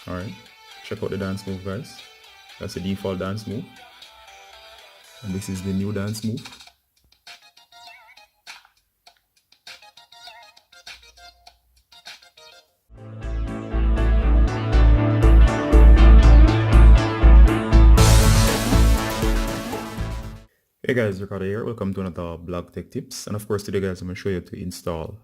Alright, check out the dance move, guys. That's the default dance move. And this is the new dance move. Hey guys, Ricardo here. Welcome to another blog tech tips. And of course today guys I'm going to show you to install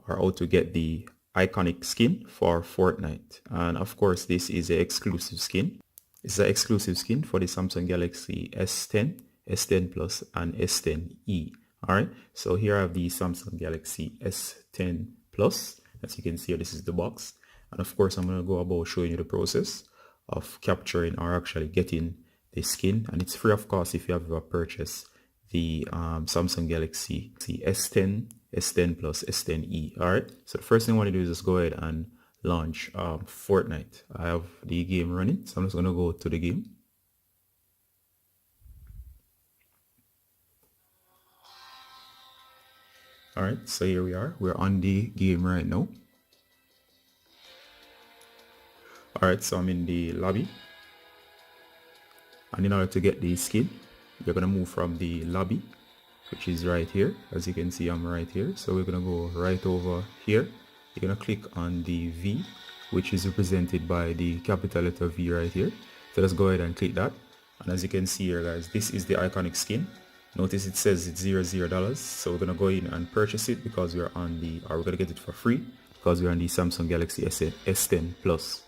or how to get the iKONiK skin for Fortnite. And of course this is an exclusive skin. It's an exclusive skin for the Samsung Galaxy S10, S10 Plus and S10e. Alright, so here I have the Samsung Galaxy S10 Plus. As you can see here, this is the box. And of course I'm going to go about showing you the process of capturing or actually getting the skin, and it's free of cost if you have ever purchased the Samsung Galaxy S10, S10 Plus, S10e. Alright, so the first thing I want to do is just go ahead and launch Fortnite. I have the game running, so I'm just going to go to the game. Alright, so here we are. We're on the game right now. Alright, so I'm in the lobby. And in order to get the skin, you're going to move from the lobby, which is right here. As you can see, I'm right here. So we're going to go right over here. You're going to click on the V, which is represented by the capital letter V right here. So let's go ahead and click that. And as you can see here, guys, this is the iKONiK skin. Notice it says it's $00. So we're going to go in and purchase it because we're on we're going to get it for free because we're on the Samsung Galaxy S10 Plus.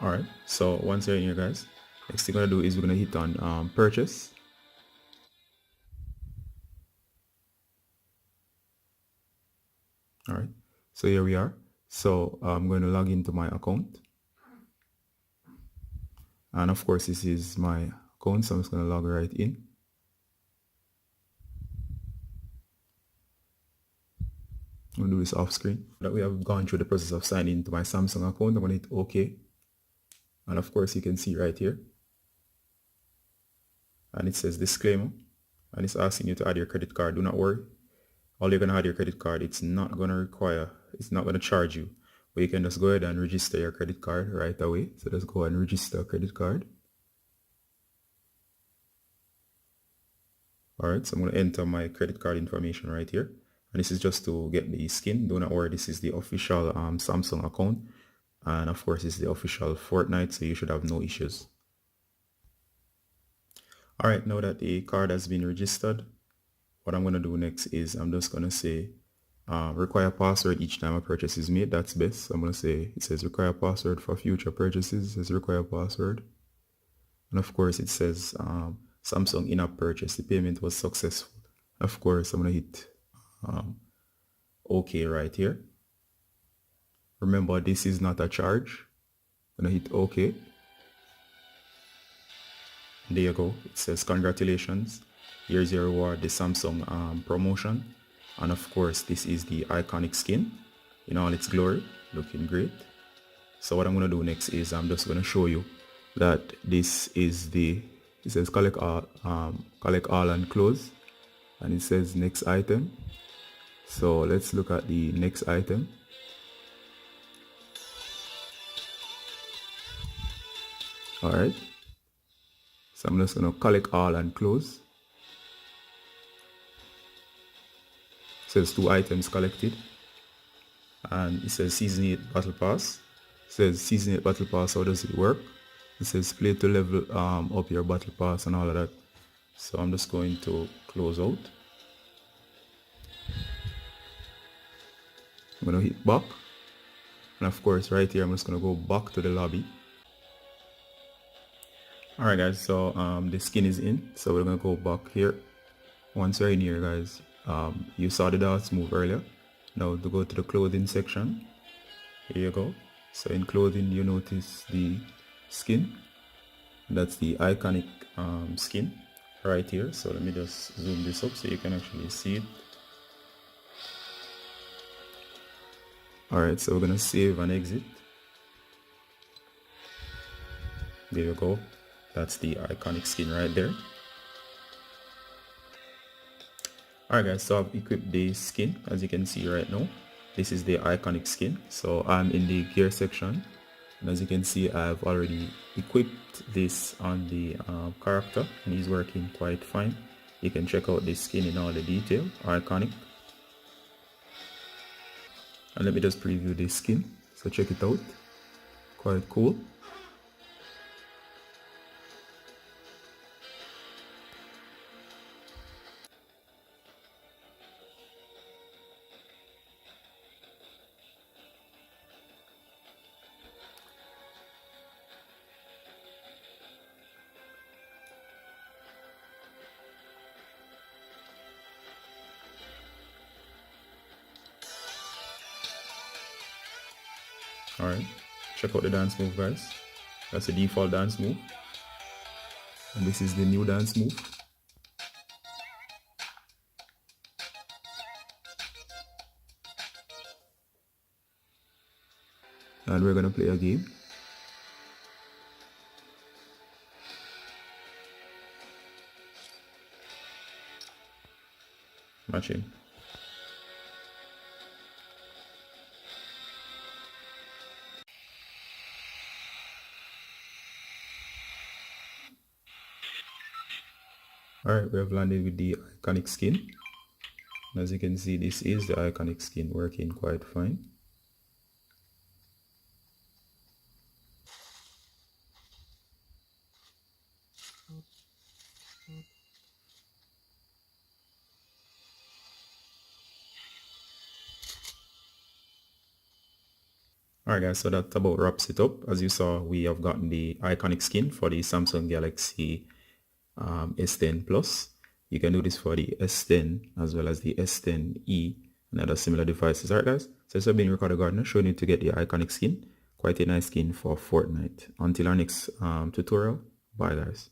Alright, so once you're in here guys, next thing we're going to do is we're going to hit on purchase. Alright, so here we are. So I'm going to log into my account. And of course this is my account, so I'm just going to log right in. I'm going to do this off screen. That we have gone through the process of signing into my Samsung account, I'm going to hit OK. And of course you can see right here, and it says disclaimer, and it's asking you to add your credit card. Do not worry, all you're going to add your credit card, it's not going to charge you, but you can just go ahead and register your credit card right away. So let's go and register a credit card. Alright, so I'm going to enter my credit card information right here, and this is just to get the skin. Do not worry, this is the official Samsung account. And of course it's the official Fortnite, so you should have no issues. Alright, now that the card has been registered, what I'm going to do next is I'm just going to say require password each time a purchase is made. That's best. I'm going to say, it says require password for future purchases. It says require password. And of course it says Samsung in-app purchase. The payment was successful. Of course I'm going to hit OK right here. Remember, this is not a charge. I'm going to hit OK. There you go. It says congratulations. Here's your reward, the Samsung promotion. And of course, this is the iKONiK skin in all its glory. Looking great. So what I'm going to do next is I'm just going to show you that this is it says collect all and close. And it says next item. So let's look at the next item. Alright, so I'm just going to collect all and close. It says 2 items collected, and it says season 8 battle pass. It says season 8 battle pass, how does it work? It says play to level up your battle pass and all of that. So I'm just going to close out. I'm going to hit back, and of course right here I'm just going to go back to the lobby. Alright guys, so the skin is in, so we're going to go back here. Once you're in here guys, you saw the dance move earlier. Now to go to the clothing section, here you go. So in clothing you notice the skin. That's the iKONiK skin right here. So let me just zoom this up so you can actually see it. Alright, so we're going to save and exit. There you go. That's the iKONiK skin right there. Alright guys, so I've equipped the skin as you can see right now. This is the iKONiK skin. So I'm in the gear section, and as you can see I've already equipped this on the character, and he's working quite fine. You can check out this skin in all the detail, iKONiK. And let me just preview this skin, so check it out, quite cool. Alright, check out the dance move guys. That's the default dance move, and this is the new dance move. And we're gonna play a game. Matching. Alright, we have landed with the iKONiK skin. As you can see, this is the iKONiK skin working quite fine. Alright guys, so that about wraps it up. As you saw, we have gotten the iKONiK skin for the Samsung Galaxy S10 Plus. You can do this for the S10 as well as the S10e and other similar devices. Alright guys, so this has been Ricardo Gardner showing you to get the iKONiK skin. Quite a nice skin for Fortnite. Until our next tutorial, bye guys.